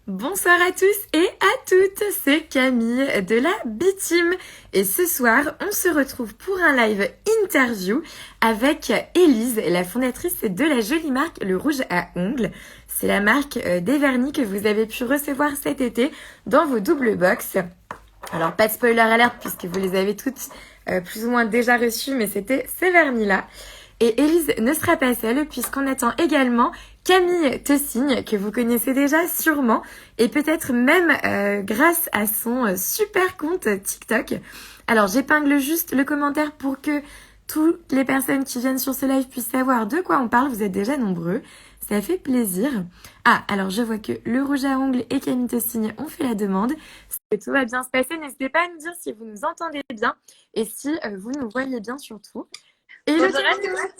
Bonsoir à tous et à toutes, c'est Camille de la B-Team et ce soir on se retrouve pour un live interview avec Élise, la fondatrice de la jolie marque Le Rouge à Ongles. C'est la marque des vernis que vous avez pu recevoir cet été dans vos double box. Alors pas de spoiler alert puisque vous les avez toutes plus ou moins déjà reçues, mais c'était ces vernis-là. Et Élise ne sera pas seule puisqu'on attend également Camille Tessigne, que vous connaissez déjà sûrement, et peut-être même grâce à son super compte TikTok. Alors j'épingle juste le commentaire pour que toutes les personnes qui viennent sur ce live puissent savoir de quoi on parle. Vous êtes déjà nombreux, ça fait plaisir. Ah, alors je vois que le rouge à ongles et Camille Tessigne ont fait la demande. Que tout va bien se passer, n'hésitez pas à nous dire si vous nous entendez bien et si vous nous voyez bien surtout. Et Bonjour à tous.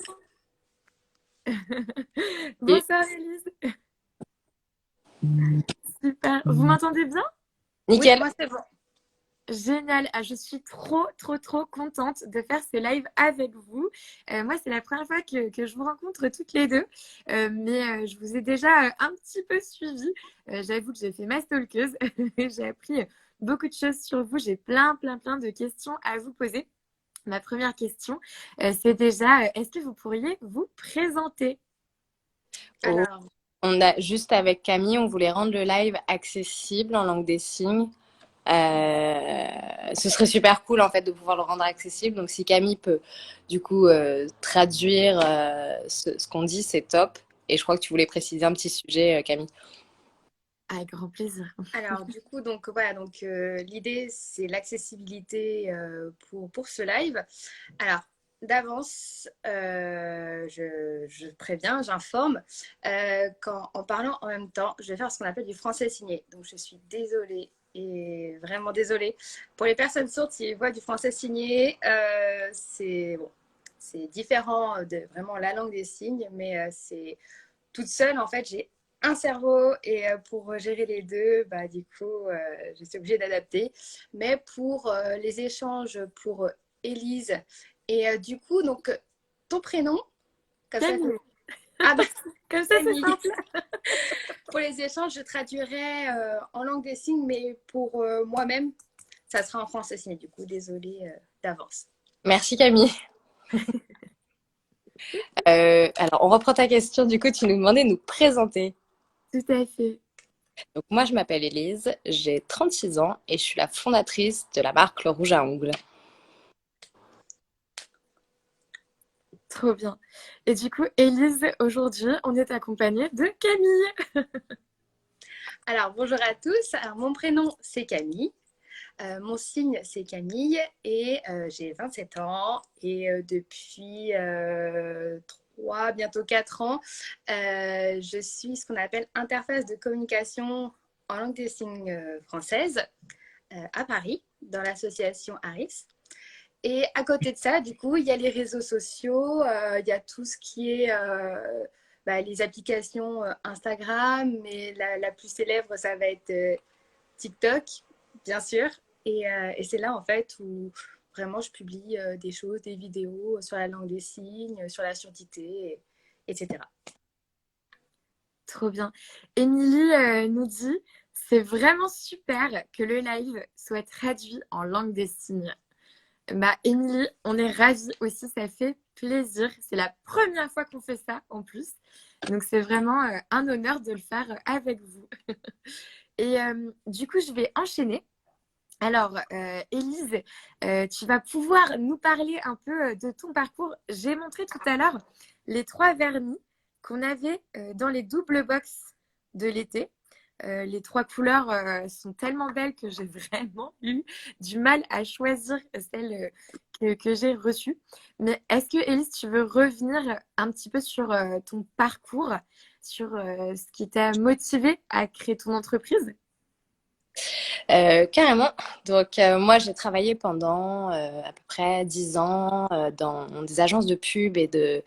Bonsoir Elise. Super. Vous m'entendez bien? Nickel. Oui, moi c'est bon. Génial. Ah, je suis trop contente de faire ce live avec vous. Moi, c'est la première fois que je vous rencontre toutes les deux. Mais je vous ai déjà un petit peu suivi. J'avoue que j'ai fait ma stalkeuse. J'ai appris beaucoup de choses sur vous. J'ai plein de questions à vous poser. Ma première question, c'est déjà, est-ce que vous pourriez vous présenter? Alors, on a juste avec Camille, on voulait rendre le live accessible en langue des signes. Ce serait super cool en fait de pouvoir le rendre accessible. Donc si Camille peut du coup traduire ce qu'on dit, c'est top. Et je crois que tu voulais préciser un petit sujet, Camille. Avec grand plaisir. Alors, du coup, donc voilà, donc l'idée c'est l'accessibilité pour ce live. Alors, d'avance, je préviens, j'informe qu'en parlant en même temps, je vais faire ce qu'on appelle du français signé. Donc, je suis désolée et vraiment désolée. Pour les personnes sourdes, s'ils voient du français signé, c'est bon, c'est différent de vraiment la langue des signes, mais c'est toute seule, en fait, j'ai un cerveau et pour gérer les deux, bah, du coup, je suis obligée d'adapter. Mais pour les échanges pour Élise et du coup, donc ton prénom, comme ça. Camille. Ah bah, Comme ça, c'est simple. Pour les échanges, je traduirai en langue des signes, mais pour moi-même, ça sera en français signé. Du coup, désolée d'avance. Merci Camille. Alors, on reprend ta question. Du coup, tu nous demandais de nous présenter. Tout à fait. Donc, moi, je m'appelle Élise, j'ai 36 ans et je suis la fondatrice de la marque Le Rouge à Ongles. Trop bien. Et du coup, Élise, aujourd'hui, on est accompagnée de Camille. Alors, bonjour à tous. Alors, mon prénom, c'est Camille. Mon signe, c'est Camille et j'ai 27 ans. Et depuis 3, bientôt 4 ans, je suis ce qu'on appelle interface de communication en langue des signes française à Paris, dans l'association ARIS. Et à côté de ça, du coup, il y a les réseaux sociaux, il y a tout ce qui est les applications Instagram, mais la plus célèbre, ça va être TikTok, bien sûr. Et c'est là, en fait, où vraiment je publie des choses, des vidéos sur la langue des signes, sur la surdité, etc. Trop bien. Émilie nous dit, c'est vraiment super que le live soit traduit en langue des signes. Bah, Émilie, on est ravis aussi, ça fait plaisir. C'est la première fois qu'on fait ça en plus. Donc, c'est vraiment un honneur de le faire avec vous. Et du coup, je vais enchaîner. Alors, Élise, tu vas pouvoir nous parler un peu de ton parcours. J'ai montré tout à l'heure les 3 vernis qu'on avait dans les double box de l'été. Les 3 couleurs sont tellement belles que j'ai vraiment eu du mal à choisir celle que j'ai reçue. Mais est-ce que, Élise, tu veux revenir un petit peu sur ton parcours, sur ce qui t'a motivé à créer ton entreprise? Carrément. Donc, moi, j'ai travaillé pendant à peu près 10 ans dans des agences de pub et des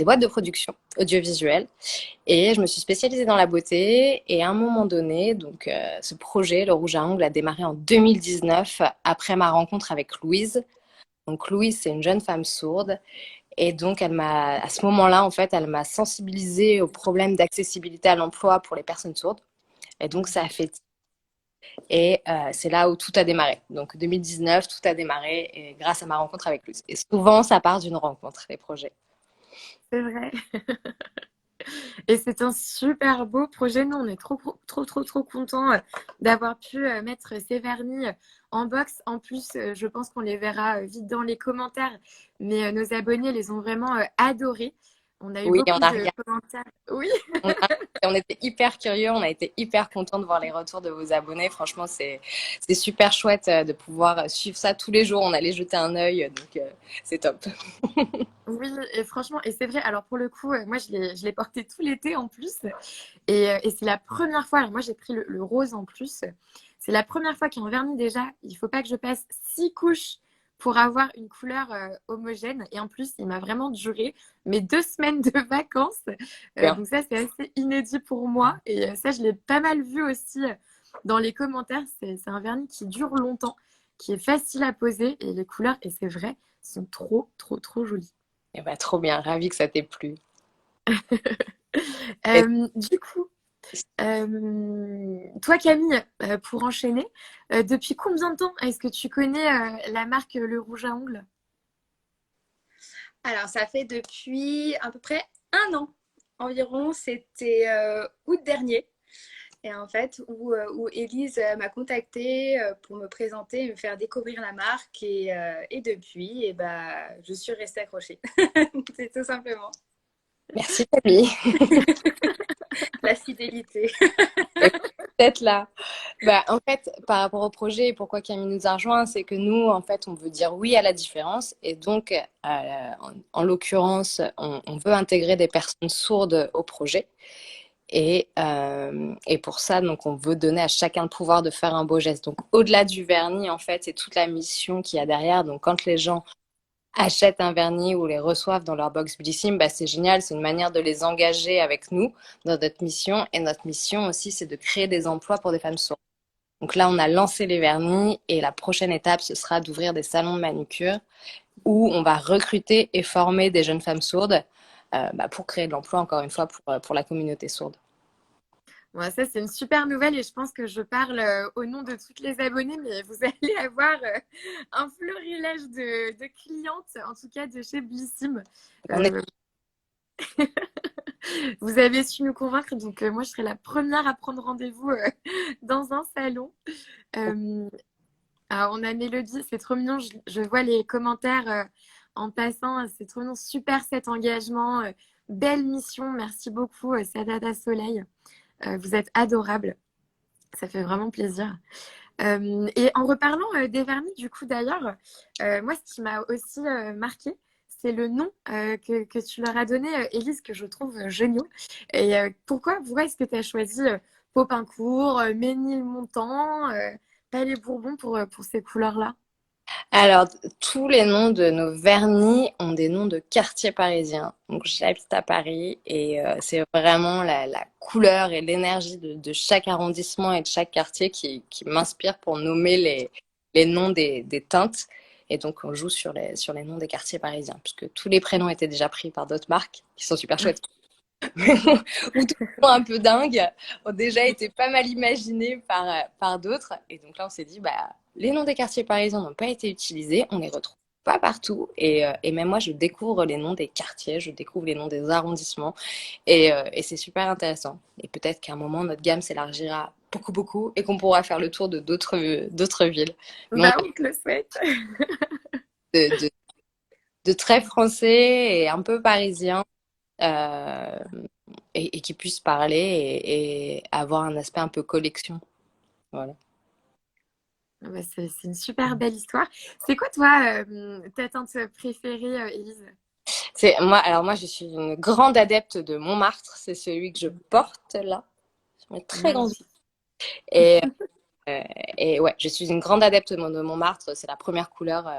boîtes de production audiovisuelle. Et je me suis spécialisée dans la beauté. Et à un moment donné, donc, ce projet, Le Rouge à Ongles, a démarré en 2019 après ma rencontre avec Louise. Donc, Louise, c'est une jeune femme sourde. Et donc, à ce moment-là, en fait, elle m'a sensibilisée aux problèmes d'accessibilité à l'emploi pour les personnes sourdes. Et donc, ça a fait. Et c'est là où tout a démarré. Donc 2019, tout a démarré et grâce à ma rencontre avec Luz. Et souvent, ça part d'une rencontre, les projets. C'est vrai. Et c'est un super beau projet. Nous, on est trop contents d'avoir pu mettre ces vernis en box. En plus, je pense qu'on les verra vite dans les commentaires, mais nos abonnés les ont vraiment adorés. On a eu Oui, on beaucoup a de regardé. commentaires. Oui, On était hyper curieux, on a été hyper contents de voir les retours de vos abonnés. Franchement, c'est super chouette de pouvoir suivre ça tous les jours. On allait jeter un œil, donc c'est top. oui, et franchement, et c'est vrai. Alors pour le coup, moi, je l'ai porté tout l'été en plus. Et c'est la première fois, alors moi j'ai pris le rose en plus, c'est la première fois qu'un vernis déjà, il faut pas que je passe 6 couches pour avoir une couleur homogène. Et en plus, il m'a vraiment duré mes 2 semaines de vacances. Bien. Donc ça, c'est assez inédit pour moi. Et ça, je l'ai pas mal vu aussi dans les commentaires. C'est un vernis qui dure longtemps, qui est facile à poser. Et les couleurs, et c'est vrai, sont trop jolies. Et bah, trop bien, ravi que ça t'ait plu. Et Du coup, toi, Camille, pour enchaîner, depuis combien de temps est-ce que tu connais la marque Le Rouge à Ongles? Alors, ça fait depuis à peu près un an environ. C'était août dernier. Et en fait, où Élise m'a contactée pour me présenter et me faire découvrir la marque. Et depuis, et bah, je suis restée accrochée. C'est tout simplement merci Camille. la fidélité. Et peut-être là. Bah, en fait, par rapport au projet et pourquoi Camille nous a rejoint, c'est que nous, en fait, on veut dire oui à la différence. Et donc, en l'occurrence, on veut intégrer des personnes sourdes au projet. Et pour ça, donc, on veut donner à chacun le pouvoir de faire un beau geste. Donc, au-delà du vernis, en fait, c'est toute la mission qu'il y a derrière. Donc, quand les gens achètent un vernis ou les reçoivent dans leur box Blissim, bah, c'est génial. C'est une manière de les engager avec nous dans notre mission. Et notre mission aussi, c'est de créer des emplois pour des femmes sourdes. Donc là, on a lancé les vernis et la prochaine étape, ce sera d'ouvrir des salons de manucure où on va recruter et former des jeunes femmes sourdes pour créer de l'emploi, encore une fois, pour la communauté sourde. Bon, ça, c'est une super nouvelle et je pense que je parle au nom de toutes les abonnées, mais vous allez avoir un florilège de clientes, en tout cas de chez Blissim. On est Euh, Vous avez su nous convaincre, donc moi, je serai la première à prendre rendez-vous dans un salon. Euh, Alors, on a Mélodie, c'est trop mignon. Je vois les commentaires en passant. C'est trop mignon. Super cet engagement. Belle mission. Merci beaucoup, Sadada Soleil. Vous êtes adorable. Ça fait vraiment plaisir. Et en reparlant des vernis, du coup, d'ailleurs, moi, ce qui m'a aussi marqué, c'est le nom que tu leur as donné, Élise, que je trouve génial. Et pourquoi est-ce que tu as choisi Popincourt, Ménilmontant, Palais Bourbon pour ces couleurs-là? Alors, tous les noms de nos vernis ont des noms de quartiers parisiens. Donc, j'habite à Paris et c'est vraiment la couleur et l'énergie de chaque arrondissement et de chaque quartier qui m'inspire pour nommer les noms des teintes. Et donc, on joue sur les noms des quartiers parisiens, puisque tous les prénoms étaient déjà pris par d'autres marques qui sont super chouettes. Ou tout le monde un peu dingue, ont déjà été pas mal imaginés par d'autres. Et donc là, on s'est dit, bah, les noms des quartiers parisiens n'ont pas été utilisés, on les retrouve pas partout. Et même moi, je découvre les noms des quartiers, je découvre les noms des arrondissements. Et c'est super intéressant. Et peut-être qu'à un moment, notre gamme s'élargira beaucoup et qu'on pourra faire le tour de d'autres villes. Mais on Bah, on te le souhaite. est de très français et un peu parisien. Euh, et qui puissent parler et avoir un aspect un peu collection. Voilà. Ah bah, c'est une super belle histoire. C'est quoi, toi, ta teinte préférée, Élise? Alors moi, je suis une grande adepte de Montmartre. C'est celui que je porte là. Je mets très grand. Magnifique. Et, euh, et ouais, je suis une grande adepte de Montmartre. C'est la première couleur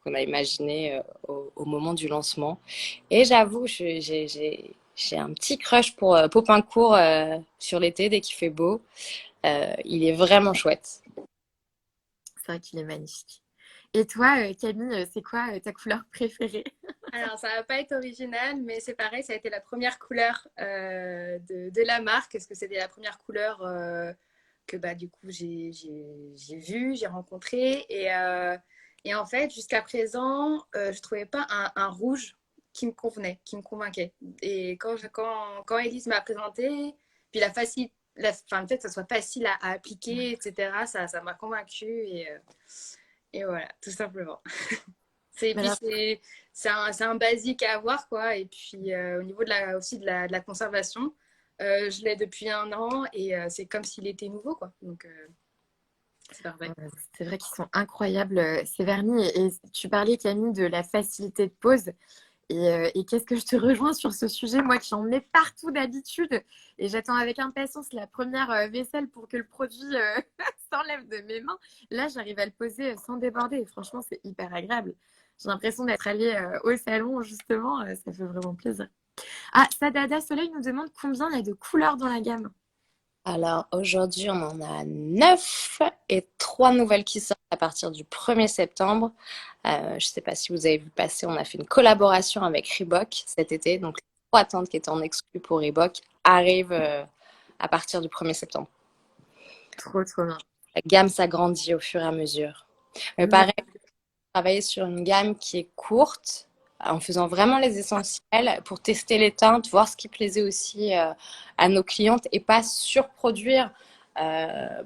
qu'on a imaginée au moment du lancement. Et j'avoue, j'ai un petit crush pour Popincourt sur l'été dès qu'il fait beau. Il est vraiment chouette. C'est vrai qu'il est magnifique. Et toi, Camille, c'est quoi ta couleur préférée? Alors, ça va pas être original, mais c'est pareil, ça a été la première couleur de la marque, parce que c'était la première couleur que bah, du coup, j'ai vu, j'ai rencontré. Et en fait, jusqu'à présent, je ne trouvais pas un rouge qui me convenait, qui me convainquait. Et quand Elise m'a présenté, puis enfin, le fait que ça soit facile à appliquer, etc., ça m'a convaincue. Et voilà, tout simplement. Mais Puis alors, c'est un basique à avoir, quoi. Et puis au niveau aussi de la conservation, je l'ai depuis 1 an et c'est comme s'il était nouveau, quoi. Donc c'est parfait. c'est vrai qu'ils sont incroyables, ces vernis. Et tu parlais, Camille, de la facilité de pose. Et qu'est-ce que je te rejoins sur ce sujet, moi qui en mets partout d'habitude. Et j'attends avec impatience la première vaisselle pour que le produit s'enlève de mes mains. Là, j'arrive à le poser sans déborder. Et franchement, c'est hyper agréable. J'ai l'impression d'être allée au salon, justement. Ça fait vraiment plaisir. Ah, Sadada Soleil nous demande combien il y a de couleurs dans la gamme. Alors aujourd'hui, on en a 9 et 3 nouvelles qui sortent à partir du 1er septembre. Je ne sais pas si vous avez vu passer, on a fait une collaboration avec Reebok cet été. Donc, les 3 tentes qui étaient en exclu pour Reebok arrivent à partir du 1er septembre. Trop, trop bien. La gamme s'agrandit au fur et à mesure. Mais Ouais. pareil, travailler sur une gamme qui est courte, en faisant vraiment les essentiels pour tester les teintes, voir ce qui plaisait aussi à nos clientes et pas surproduire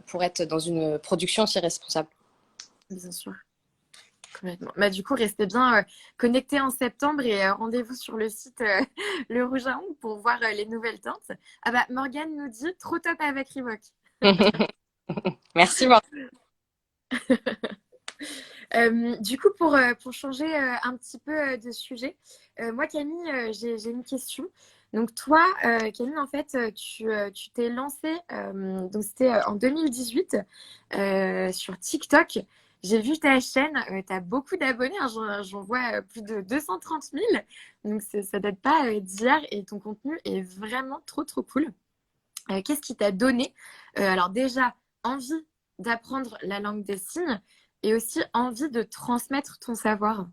pour être dans une production aussi responsable. Bien sûr. Complètement. Bah, du coup, restez bien connectés en septembre et rendez-vous sur le site Le Rouge à Ongles pour voir les nouvelles teintes. Ah bah, Morgane nous dit trop top avec Reebok. Merci, Marc. Du coup, pour changer un petit peu de sujet, moi, Camille, j'ai une question. Donc, toi, Camille, en fait, tu t'es lancée, donc c'était en 2018 sur TikTok. J'ai vu ta chaîne, tu as beaucoup d'abonnés, hein, j'en vois plus de 230 000. Donc, ça date pas d'hier et ton contenu est vraiment trop, trop cool. Qu'est-ce qui t'a donné, alors déjà, envie d'apprendre la langue des signes et aussi envie de transmettre ton savoir?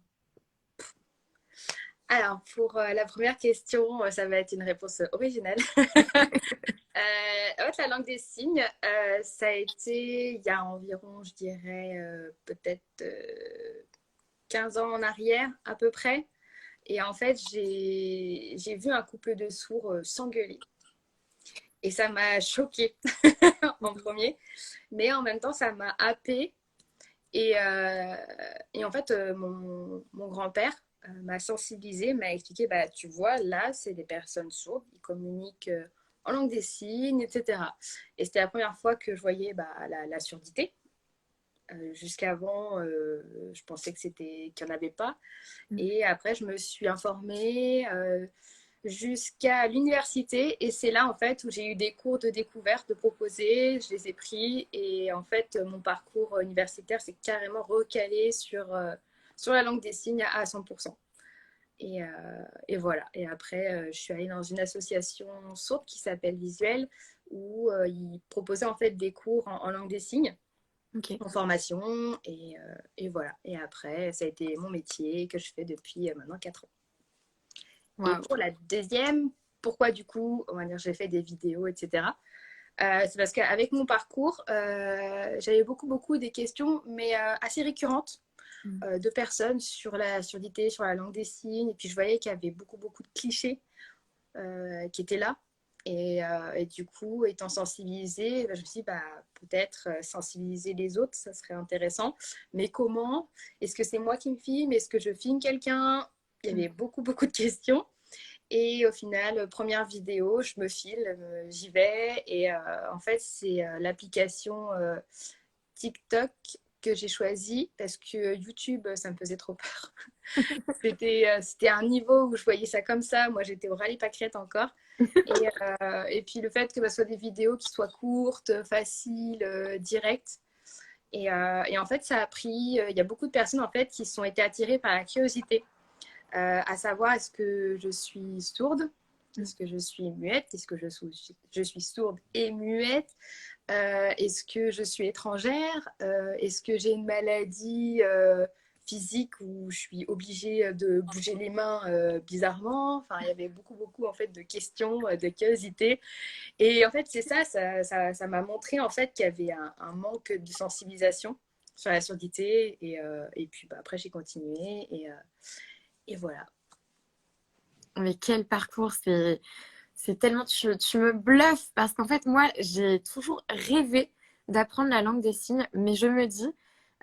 Alors, pour la première question, ça va être une réponse originale. En fait, la langue des signes, ça a été il y a environ, je dirais, peut-être 15 ans en arrière, à peu près. Et en fait, j'ai vu un couple de sourds s'engueuler. Et ça m'a choquée en premier. Mais en même temps, ça m'a happée. Et en fait, mon grand-père m'a sensibilisée, m'a expliqué, bah, tu vois, là, c'est des personnes sourdes, ils communiquent en langue des signes, etc. Et c'était la première fois que je voyais bah, la surdité. Jusqu'avant, je pensais que qu'il n'y en avait pas. Et après, je me suis informée jusqu'à l'université. Et c'est là, en fait, où j'ai eu des cours de découverte de proposer. Je les ai pris. Et en fait, mon parcours universitaire s'est carrément recalé sur la langue des signes à 100%. Et voilà. Et après, je suis allée dans une association sourde qui s'appelle Visuel, où ils proposaient en fait des cours en langue des signes, Ok. en formation. Et voilà. Et après, ça a été mon métier que je fais depuis maintenant 4 ans. Et Waouh. pour la deuxième, pourquoi du coup, on va dire, j'ai fait des vidéos, etc. C'est parce qu'avec mon parcours, j'avais beaucoup des questions, mais assez récurrentes Mm. de personnes sur la surdité, sur la langue des signes. Et puis je voyais qu'il y avait beaucoup de clichés qui étaient là. Et du coup, étant sensibilisée, je me suis dit, bah, peut-être sensibiliser les autres, ça serait intéressant. Mais comment? Est-ce que c'est moi qui me filme? Est-ce que je filme quelqu'un? Il y avait beaucoup de questions. Et au final, première vidéo, je me filme, j'y vais. Et en fait, c'est l'application TikTok que j'ai choisie parce que YouTube, ça me faisait trop peur. C'était un niveau où je voyais ça comme ça. Moi, j'étais au rallye pâquerette encore. Et puis le fait que ce soit des vidéos qui soient courtes, faciles, directes. Et en fait, ça a pris. Il y a beaucoup de personnes en fait qui sont été attirées par la curiosité, à savoir est-ce que je suis sourde, est-ce que je suis muette, est-ce que je suis sourde et muette, est-ce que je suis étrangère, est-ce que j'ai une maladie physique où je suis obligée de bouger les mains bizarrement. Enfin, il y avait beaucoup en fait de questions, de curiosité. Et en fait, c'est ça m'a montré en fait qu'il y avait un manque de sensibilisation sur la surdité. Et puis bah, après, j'ai continué et voilà. Mais quel parcours, c'est tellement, tu me bluffes parce qu'en fait, moi, j'ai toujours rêvé d'apprendre la langue des signes, mais je me dis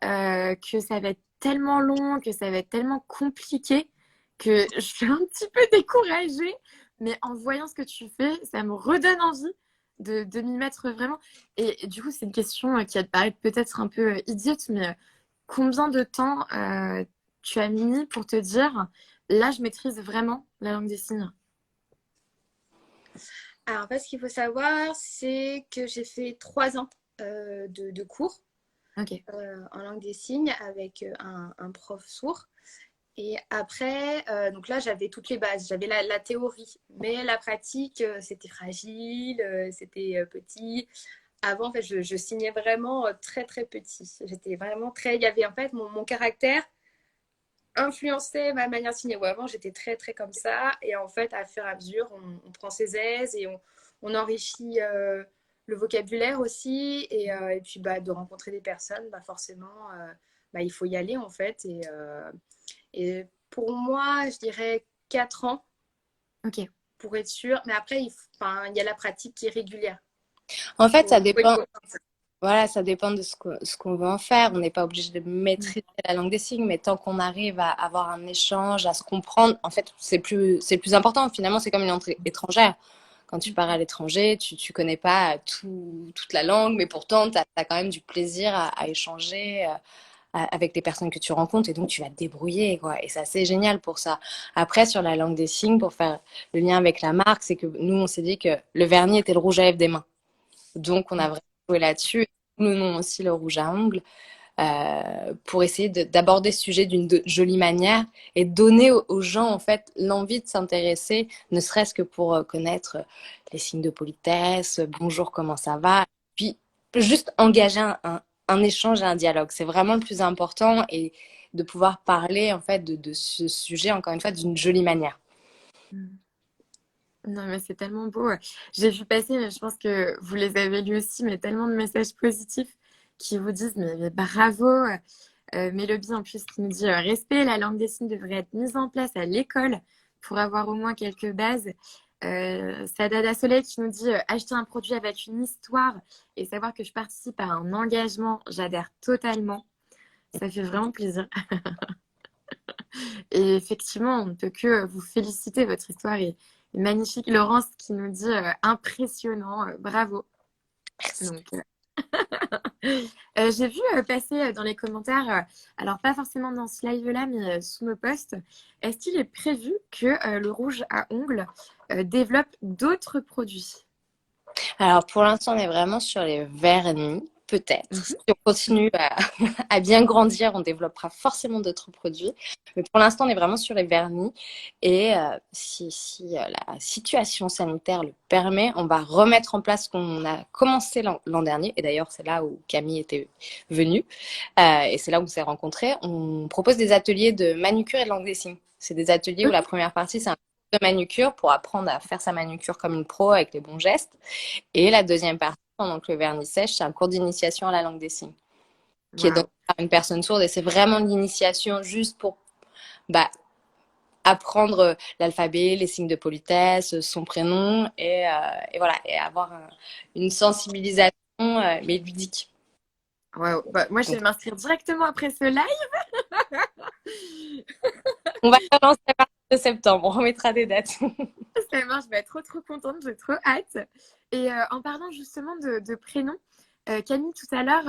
que ça va être tellement long, que ça va être tellement compliqué que je suis un petit peu découragée. Mais en voyant ce que tu fais, ça me redonne envie de m'y mettre vraiment. Et du coup, c'est une question qui va te paraître peut-être un peu idiote, mais combien de temps tu as mis pour te dire, là, je maîtrise vraiment la langue des signes? Alors, en fait, ce qu'il faut savoir, c'est que j'ai fait 3 ans de cours Ok. en langue des signes avec un prof sourd. Et après, donc là, j'avais toutes les bases, j'avais la théorie, mais la pratique, c'était fragile, c'était petit. Avant, en fait, je signais vraiment très petit. J'étais vraiment très. Il y avait en fait mon caractère influençait ma manière de signer. Ouais, avant, j'étais très comme ça. Et en fait, à fur et à mesure, on prend ses aises et on enrichit le vocabulaire aussi. Et puis, bah, de rencontrer des personnes, bah, forcément, bah, il faut y aller en fait. Et pour moi, je dirais 4 ans Ok. pour être sûr. Mais après, enfin, il y a la pratique qui est régulière. En fait, ça Faut être dépend. constant. Voilà, ça dépend de ce qu'on veut en faire. On n'est pas obligé de Mm. maîtriser la langue des signes, mais tant qu'on arrive à avoir un échange, à se comprendre, en fait, c'est le plus important. Finalement, c'est comme une entrée étrangère. Quand tu pars à l'étranger, tu connais pas toute la langue, mais pourtant, tu as quand même du plaisir à échanger avec les personnes que tu rencontres, et donc tu vas te débrouiller, quoi. Et ça, c'est génial pour ça. Après, sur la langue des signes, pour faire le lien avec la marque, c'est que nous, on s'est dit que le vernis était le rouge à lèvres des mains. Donc, on a vraiment joué là-dessus. Nous, non aussi le rouge à ongles, pour essayer d'aborder ce sujet d'une jolie manière et donner aux gens, en fait, l'envie de s'intéresser, ne serait-ce que pour connaître les signes de politesse, bonjour, comment ça va, puis juste engager un échange et un dialogue. C'est vraiment le plus important, et de pouvoir parler, en fait, de ce sujet, encore une fois, d'une jolie manière. Mm. Non, mais c'est tellement beau. J'ai vu passer, mais je pense que vous les avez lus aussi, mais tellement de messages positifs qui vous disent, mais bravo. Mélodie, en plus, qui nous dit respect, la langue des signes devrait être mise en place à l'école pour avoir au moins quelques bases. Sadada Soleil qui nous dit acheter un produit avec une histoire et savoir que je participe à un engagement, j'adhère totalement. Ça fait vraiment plaisir. Et effectivement, on ne peut que vous féliciter. Votre histoire est magnifique. Laurence qui nous dit impressionnant, bravo. Donc, j'ai vu passer dans les commentaires, alors pas forcément dans ce live-là, mais sous nos posts, est-ce qu'il est prévu que le rouge à ongles développe d'autres produits? Alors, pour l'instant, on est vraiment sur les vernis. Peut-être. Si Mhm. on continue à bien grandir, on développera forcément d'autres produits. Mais pour l'instant, on est vraiment sur les vernis. Et si la situation sanitaire le permet, on va remettre en place ce qu'on a commencé l'an dernier. Et d'ailleurs, c'est là où Camille était venue. Et c'est là où on s'est rencontrés. On propose des ateliers de manucure et de langue des signes. C'est des ateliers où Ok. la première partie, c'est un cours de manucure pour apprendre à faire sa manucure comme une pro avec les bons gestes. Et la deuxième partie, pendant que le vernis sèche, c'est un cours d'initiation à la langue des signes, qui est donc Waouh. par une personne sourde. Et c'est vraiment l'initiation juste pour bah, apprendre l'alphabet, les signes de politesse, son prénom, et voilà, et avoir une sensibilisation, mais ludique. Waouh. Bah, moi, je vais Donc, m'inscrire directement après ce live. on va commencer à partir de septembre, on remettra des dates. Ça marche, je vais être trop contente, j'ai trop hâte. Et en parlant justement de prénom, Camille, tout à l'heure,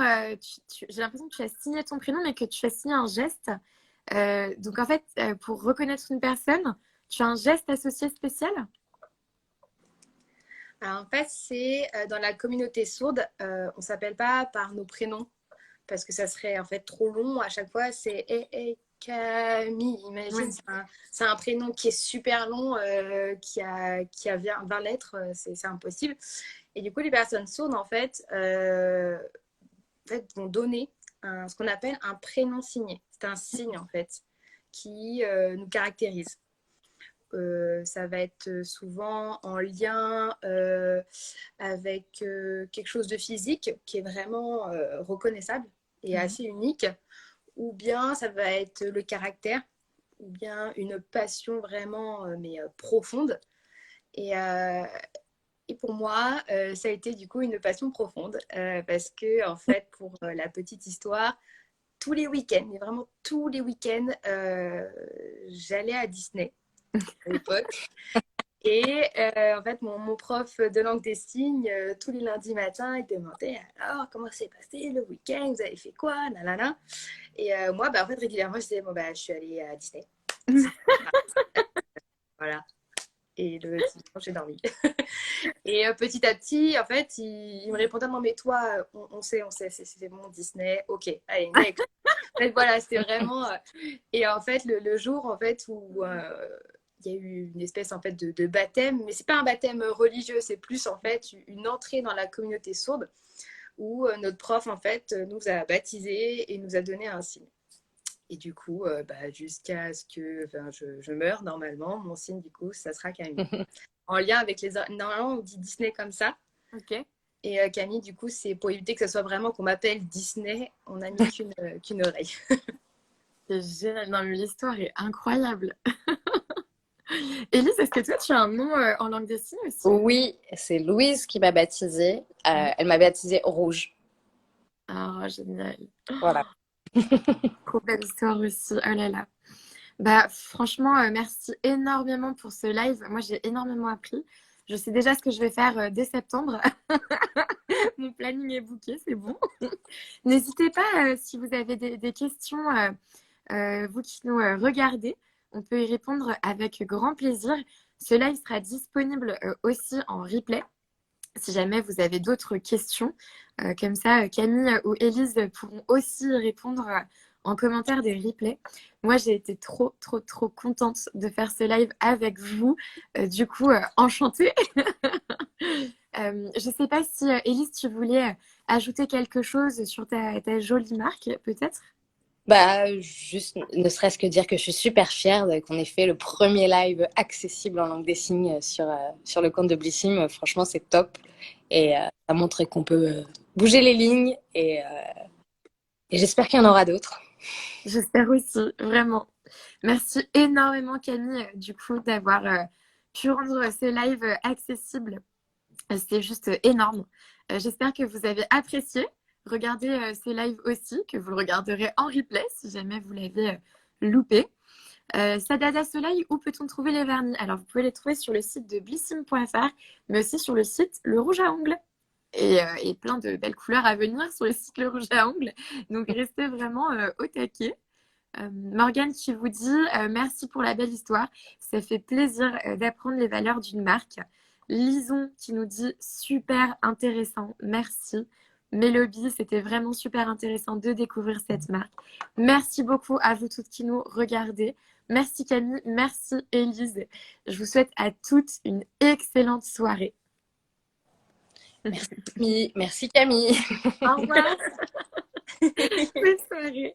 j'ai l'impression que tu as signé ton prénom, mais que tu as signé un geste. Donc en fait, pour reconnaître une personne, tu as un geste associé spécial? Alors, en fait, c'est dans la communauté sourde, on s'appelle pas par nos prénoms parce que ça serait en fait trop long. À chaque fois, c'est Camille. Imagine, Oui. c'est un prénom qui est super long, qui a 20 lettres, c'est impossible. Et du coup, les personnes sourdes, en fait, vont donner ce qu'on appelle un prénom signé. C'est un signe, en fait, qui nous caractérise. Ça va être souvent en lien avec quelque chose de physique qui est vraiment reconnaissable et assez unique, ou bien ça va être le caractère, ou bien une passion vraiment profonde. Et pour moi, ça a été du coup une passion profonde parce que, en fait, pour la petite histoire, tous les week-ends, mais vraiment tous les week-ends, j'allais à Disney à l'époque. Et en fait, mon prof de langue des signes, tous les lundis matins, il demandait alors comment s'est passé le week-end, vous avez fait quoi, nanana. Et moi, en fait, régulièrement, je disais bon, je suis allée à Disney. Voilà. Et le dimanche, j'ai dormi. Et petit à petit, en fait, il me répondait non, mais toi, on sait, c'est bon, Disney, ok, allez, next. En fait, voilà, c'était vraiment. Et en fait, le jour en fait, où il y a eu une espèce en fait, de baptême, mais c'est pas un baptême religieux, c'est plus en fait une entrée dans la communauté sourde où notre prof en fait nous a baptisés et nous a donné un signe. Et du coup, jusqu'à ce que je meure normalement, mon signe du coup, ça sera Camille. En lien avec les... Normalement, on dit Disney comme ça. Ok. Et Camille, du coup, c'est pour éviter que ce soit vraiment qu'on m'appelle Disney, on n'a mis qu'une oreille. C'est génial. Non, mais l'histoire est incroyable. Élise, est-ce que toi, tu as un nom en langue des signes aussi? Oui, c'est Louise qui m'a baptisée. Elle m'a baptisée Rouge. Ah, génial. Voilà. Trop belle histoire aussi. Oh là là. Bah, franchement, merci énormément pour ce live. Moi, j'ai énormément appris. Je sais déjà ce que je vais faire dès septembre. Mon planning est booké, c'est bon. N'hésitez pas si vous avez des questions, vous qui nous regardez. On peut y répondre avec grand plaisir. Ce live sera disponible aussi en replay. Si jamais vous avez d'autres questions, comme ça, Camille ou Élise pourront aussi répondre en commentaire des replays. Moi, j'ai été trop contente de faire ce live avec vous. Du coup, enchantée. Je ne sais pas si, Élise, tu voulais ajouter quelque chose sur ta jolie marque, peut-être? Juste, ne serait-ce que dire que je suis super fière qu'on ait fait le premier live accessible en langue des signes sur le compte de Blissim. Franchement, c'est top. Et ça montre qu'on peut bouger les lignes. Et j'espère qu'il y en aura d'autres. J'espère aussi, vraiment. Merci énormément, Camille, du coup, d'avoir pu rendre ce live accessible. C'était juste énorme. J'espère que vous avez apprécié. Regardez ce live aussi, que vous le regarderez en replay si jamais vous l'avez loupé. Sadada Soleil, où peut-on trouver les vernis? Alors, vous pouvez les trouver sur le site de blissim.fr, mais aussi sur le site Le Rouge à Ongles. Et plein de belles couleurs à venir sur le site Le Rouge à Ongles. Donc, restez vraiment au taquet. Morgane qui vous dit merci pour la belle histoire. Ça fait plaisir d'apprendre les valeurs d'une marque. Lison qui nous dit super intéressant. Merci. Mélobie, c'était vraiment super intéressant de découvrir cette marque. Merci beaucoup à vous toutes qui nous regardez. Merci Camille, merci Élise. Je vous souhaite à toutes une excellente soirée. Merci Camille. Au revoir. Bonne soirée.